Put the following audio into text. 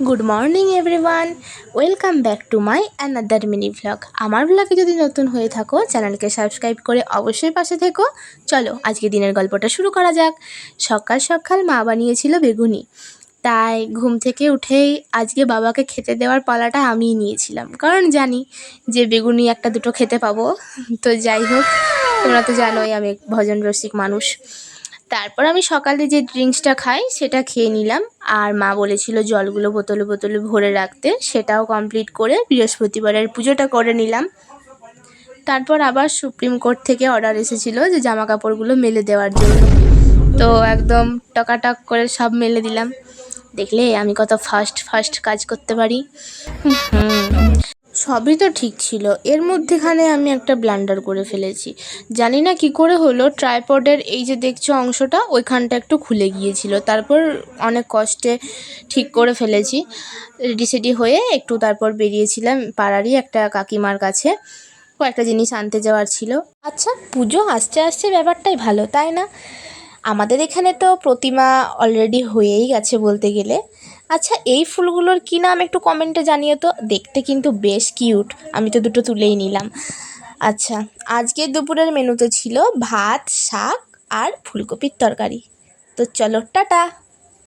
Good morning everyone, welcome back to my another mini vlog. আমার ভ্লগে যদি নতুন হয়ে থাকো চ্যানেলকে সাবস্ক্রাইব করে অবশ্যই পাশে থেকো। চলো আজকে দিনের গল্পটা শুরু করা যাক। সকাল সকাল মা বানিয়েছিল বেগুনি, তাই ঘুম থেকে উঠেই আজকে বাবাকে খেতে দেওয়ার পালাটা আমিই নিয়েছিলাম, কারণ জানি যে বেগুনি একটা দুটো খেতে পাবো। তো যাই হোক, তোমরা তো জানোই আমি ভজন রসিক মানুষ। তারপর আমি সকালে যে ড্রিঙ্কসটা খাই সেটা খেয়ে নিলাম, আর মা বলেছিল জলগুলো বোতলে বোতলে ভরে রাখতে, সেটাও কমপ্লিট করে বৃহস্পতিবারের পুজোটা করে নিলাম। তারপর আবার সুপ্রিম কোর্ট থেকে অর্ডার এসেছিলো যে জামা কাপড়গুলো মেলে দেওয়ার জন্য, তো একদম টকাটক করে সব মেলে দিলাম। দেখলে আমি কত ফাস্ট কাজ করতে পারি। সবই তো ঠিক ছিল, এর মধ্যেখানে আমি একটা ব্লান্ডার করে ফেলেছি। জানি না কি করে হলো, ট্রাইপডের এই যে দেখছো অংশটা ওইখানটা একটু খুলে গিয়েছিল, তারপর অনেক কষ্টে ঠিক করে ফেলেছি। রেডি সেডি হয়ে একটু তারপর বেরিয়েছিলাম পাড়ারই একটা কাকিমার কাছে, কয়েকটা জিনিস আনতে যাওয়ার ছিল। আচ্ছা, পুজো আসছে আসছে ব্যাপারটাই ভালো, তাই না? আমাদের এখানে তো প্রতিমা অলরেডি হয়েই গেছে বলতে গেলে। আচ্ছা, এই ফুলগুলোর কী নাম একটু কমেন্টে জানিও তো, দেখতে কিন্তু বেশ কিউট, আমি তো দুটো তুলেই নিলাম। আচ্ছা, আজকের দুপুরের মেনুতে ছিল ভাত, শাক আর ফুলকপির তরকারি। তো চলো, টাটা।